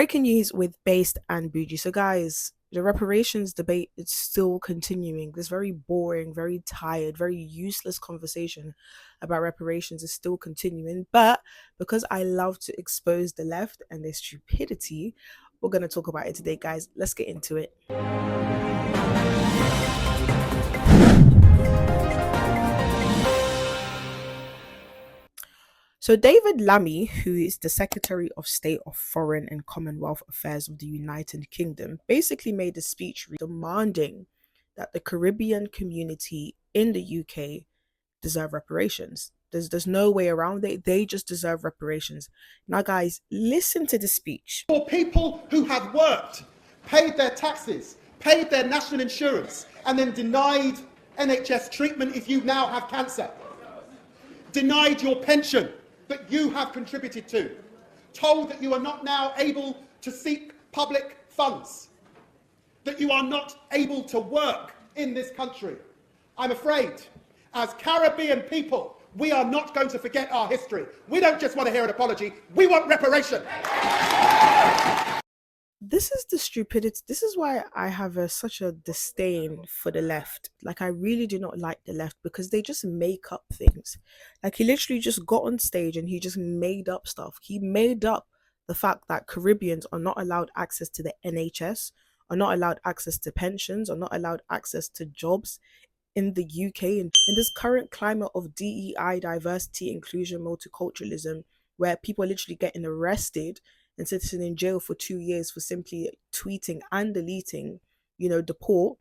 Breaking news with Based and Bougie. So, guys, the reparations debate is still continuing. This very boring, very tired, very useless conversation about reparations is still continuing. But because I love to expose the left and their stupidity, we're going to talk about it today, guys. Let's get into it. So, David Lammy, who is the Secretary of State of Foreign and Commonwealth Affairs of the United Kingdom, basically made a speech demanding that the Caribbean community in the UK deserve reparations. There's no way around it. They just deserve reparations. Now, guys, listen to the speech. For people who have worked, paid their taxes, paid their national insurance, and then denied NHS treatment if you now have cancer, denied your pension that you have contributed to, told that you are not now able to seek public funds, that you are not able to work in this country. I'm afraid, as Caribbean people, we are not going to forget our history. We don't just want to hear an apology, we want reparation. This is the stupidity. This is why I have such a disdain for the left. Like, I really do not like the left because they just make up things. Like, he literally just got on stage and he just made up stuff. He made up the fact that Caribbeans are not allowed access to the NHS, are not allowed access to pensions, are not allowed access to jobs in the UK. And in this current climate of DEI, diversity, inclusion, multiculturalism, where people are literally getting arrested and sitting in jail for 2 years for simply tweeting and deleting, the poor.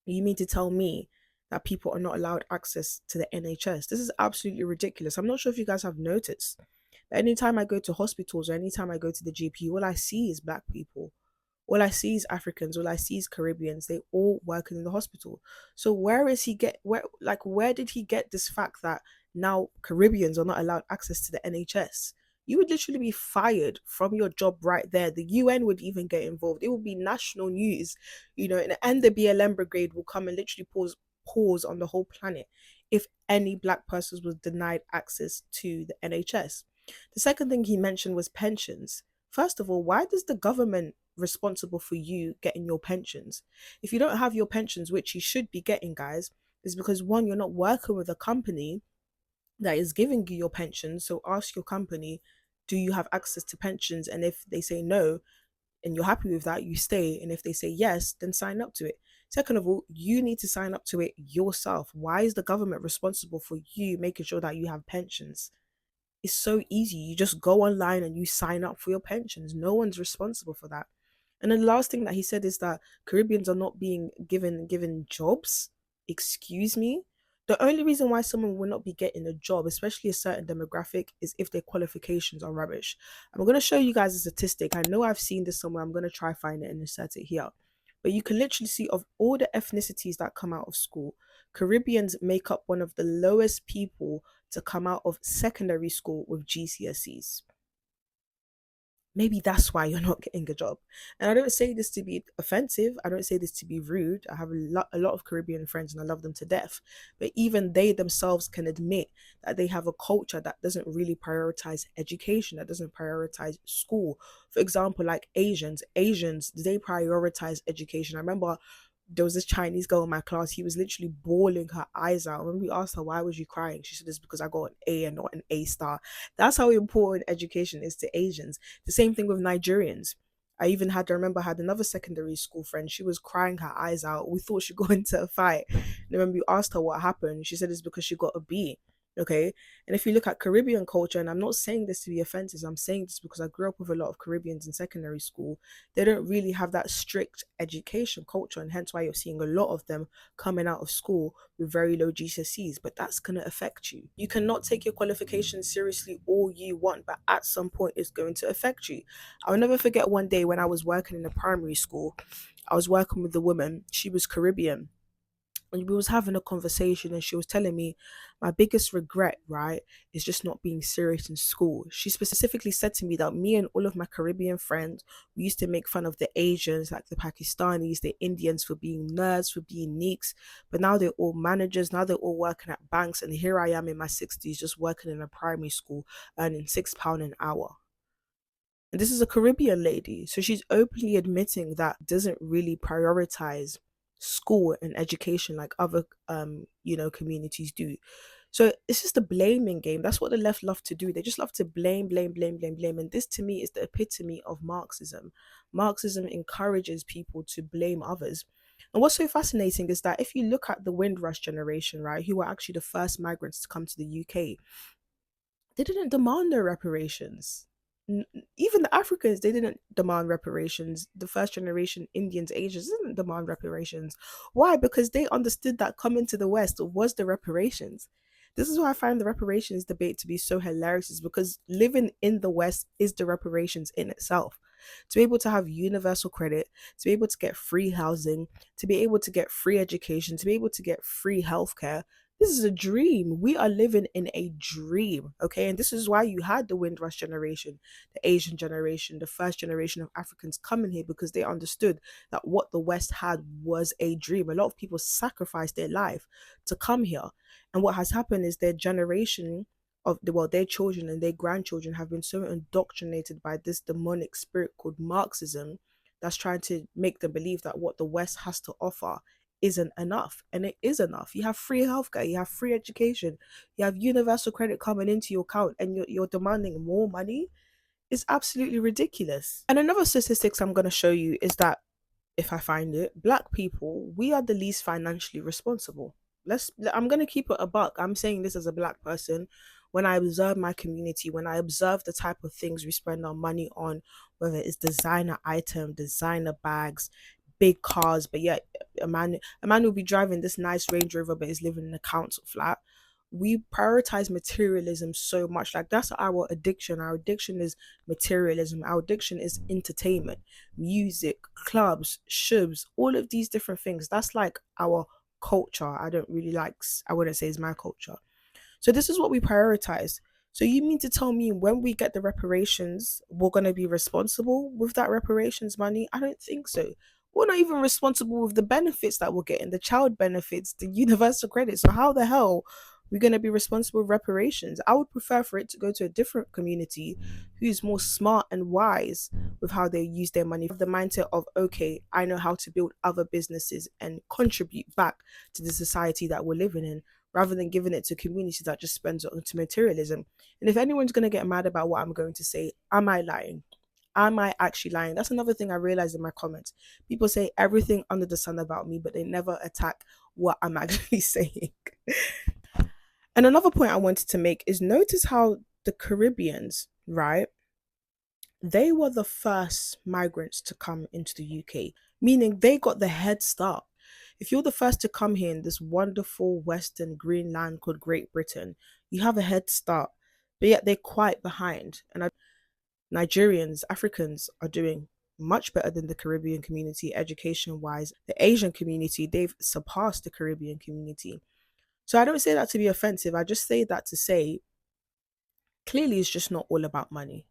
You mean to tell me that people are not allowed access to the NHS? This is absolutely ridiculous. I'm not sure if you guys have noticed, but anytime I go to hospitals or anytime I go to the GP, all I see is black people. All I see is Africans. All I see is Caribbeans. They all work in the hospital. So where did he get this fact that now Caribbeans are not allowed access to the NHS? You would literally be fired from your job right there. The UN would even get involved. It would be national news, and the BLM brigade will come and literally pause on the whole planet if any black person was denied access to the NHS. The second thing he mentioned was pensions. First of all, why does the government responsible for you getting your pensions? If you don't have your pensions, which you should be getting, guys, is because one, you're not working with a company that is giving you your pensions. So ask your company, do you have access to pensions? And if they say no, and you're happy with that, you stay. And if they say yes, then sign up to it. Second of all, you need to sign up to it yourself. Why is the government responsible for you making sure that you have pensions? It's so easy. You just go online and you sign up for your pensions. No one's responsible for that. And then the last thing that he said is that Caribbeans are not being given jobs. Excuse me? The only reason why someone will not be getting a job, especially a certain demographic, is if their qualifications are rubbish. I'm going to show you guys a statistic. I know I've seen this somewhere. I'm going to try find it and insert it here. But you can literally see, of all the ethnicities that come out of school, Caribbeans make up one of the lowest people to come out of secondary school with GCSEs. Maybe that's why you're not getting a job. And I don't say this to be offensive. I don't say this to be rude. I have a lot of Caribbean friends and I love them to death. But even they themselves can admit that they have a culture that doesn't really prioritize education, that doesn't prioritize school. For example, like Asians, they prioritize education. I remember there was this Chinese girl in my class. He was literally bawling her eyes out. When we asked her, why was you crying? She said, it's because I got an A and not an A star. That's how important education is to Asians. The same thing with Nigerians. I remember had another secondary school friend. She was crying her eyes out. We thought she'd go into a fight. And then when we asked her what happened, she said it's because she got a B. Okay. And if you look at Caribbean culture, and I'm not saying this to be offensive, I'm saying this because I grew up with a lot of Caribbeans in secondary school. They don't really have that strict education culture, and hence why you're seeing a lot of them coming out of school with very low GCSEs. But that's going to affect you. You cannot take your qualifications seriously all you want, but at some point it's going to affect you. I'll never forget one day when I was working in a primary school. I was working with a woman. She was Caribbean. And we was having a conversation and she was telling me my biggest regret, right, is just not being serious in school. She specifically said to me that me and all of my Caribbean friends, we used to make fun of the Asians, like the Pakistanis, the Indians, for being nerds, for being neeks. But now they're all managers, now they're all working at banks. And here I am in my 60s just working in a primary school, earning £6 an hour. And this is a Caribbean lady. So she's openly admitting that doesn't really prioritize school and education like other communities do. So it's just a blaming game. That's what the left love to do. They just love to blame, blame, blame, blame, blame. And this to me is the epitome of Marxism. Marxism encourages people to blame others. And what's so fascinating is that if you look at the Windrush generation, right, who were actually the first migrants to come to the UK, they didn't demand their reparations. Even the Africans, they didn't demand reparations. The first generation Indians, Asians didn't demand reparations. Why? Because they understood that coming to the West was the reparations. This is why I find the reparations debate to be so hilarious, is because living in the West is the reparations in itself. To be able to have universal credit, to be able to get free housing, to be able to get free education, to be able to get free healthcare, this is a dream. We are living in a dream, okay? And this is why you had the Windrush generation, the Asian generation, the first generation of Africans coming here, because they understood that what the West had was a dream. A lot of people sacrificed their life to come here. And what has happened is their generation of their children and their grandchildren have been so indoctrinated by this demonic spirit called Marxism that's trying to make them believe that what the West has to offer isn't enough. And it is enough. You have free healthcare, you have free education, you have universal credit coming into your account, and you're demanding more money. It's absolutely ridiculous. And another statistics I'm going to show you is that, if I find it, black people, we are the least financially responsible. I'm going to keep it a buck. I'm saying this as a black person. When I observe my community, when I observe the type of things we spend our money on, whether it's designer item, designer bags, big cars, but yet a man will be driving this nice Range Rover but is living in a council flat. We prioritize materialism so much. Like, that's our addiction. Our addiction is materialism. Our addiction is entertainment, music, clubs, shubs, all of these different things. That's like our culture. I wouldn't say it's my culture. So this is what we prioritize. So you mean to tell me when we get the reparations, we're going to be responsible with that reparations money? I don't think so. We're not even responsible with the benefits that we're getting, the child benefits, the universal credit. So how the hell we're going to be responsible with reparations? I would prefer for it to go to a different community who's more smart and wise with how they use their money. The mindset of, okay, I know how to build other businesses and contribute back to the society that we're living in, rather than giving it to communities that just spends it onto materialism. And if anyone's going to get mad about what I'm going to say, am I lying? Am I actually lying? That's another thing I realized in my comments. People say everything under the sun about me, but they never attack what I'm actually saying. And another point I wanted to make is, notice how the Caribbeans, right? They were the first migrants to come into the UK, meaning they got the head start. If you're the first to come here in this wonderful western green land called Great Britain, you have a head start, but yet they're quite behind. And Nigerians, Africans are doing much better than the Caribbean community education wise. The Asian community, they've surpassed the Caribbean community. So I don't say that to be offensive. I just say that to say, clearly it's just not all about money.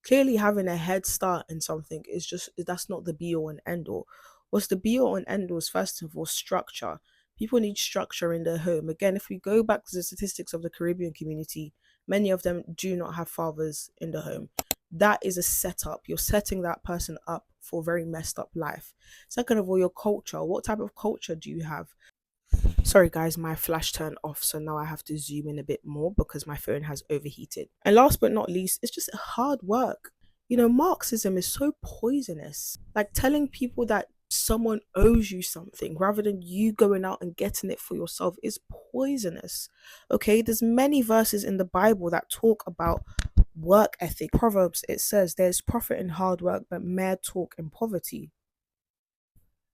Clearly having a head start in something is just, that's not the be all and end all. What's the be all and end all is, first of all, structure. People need structure in their home. Again, if we go back to the statistics of the Caribbean community, many of them do not have fathers in the home. That is a setup. You're setting that person up for a very messed up life. Second of all, your culture. What type of culture do you have? Sorry guys, my flash turned off, so now I have to zoom in a bit more because my phone has overheated. And last but not least, it's just hard work. Marxism is so poisonous. Like, telling people that someone owes you something rather than you going out and getting it for yourself is poisonous. Okay, there's many verses in the Bible that talk about work ethic. Proverbs, it says there's profit in hard work, but mere talk in poverty.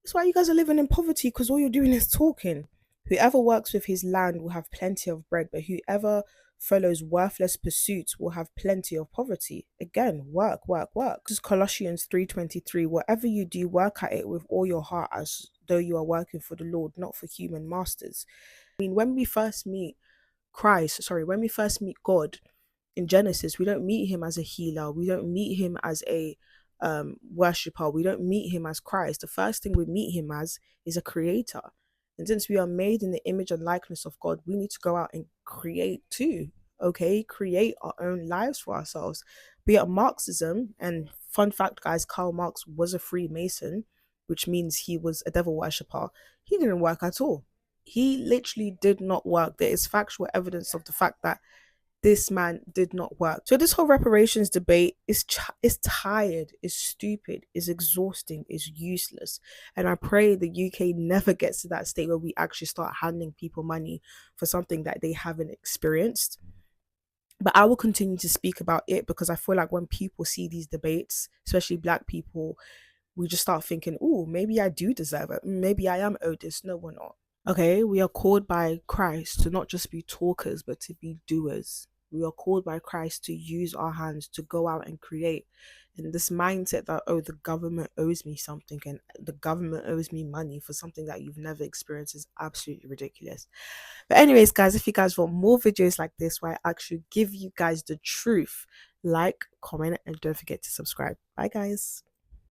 That's why you guys are living in poverty, because all you're doing is talking. Whoever works with his land will have plenty of bread, but whoever follows worthless pursuits will have plenty of poverty. Again, work, work, work. This is Colossians 3:23. Whatever you do, work at it with all your heart, as though you are working for the Lord, not for human masters. I mean, when we first meet God in Genesis, we don't meet him as a healer. We don't meet him as a worshiper. We don't meet him as Christ. The first thing we meet him as is a creator. And since we are made in the image and likeness of God, we need to go out and create too. Okay, create our own lives for ourselves. But yet Marxism, and fun fact, guys, Karl Marx was a Freemason, which means he was a devil worshipper. He didn't work at all. He literally did not work. There is factual evidence of the fact that this man did not work. So this whole reparations debate is tired, is stupid, is exhausting, is useless. And I pray the UK never gets to that state where we actually start handing people money for something that they haven't experienced. But I will continue to speak about it because I feel like when people see these debates, especially black people, we just start thinking, oh, maybe I do deserve it. Maybe I am owed this. No, we're not. Okay, we are called by Christ to not just be talkers, but to be doers. We are called by Christ to use our hands to go out and create. And this mindset that, oh, the government owes me something and the government owes me money for something that you've never experienced is absolutely ridiculous. But, anyways, guys, if you guys want more videos like this where I actually give you guys the truth, like, comment, and don't forget to subscribe. Bye, guys.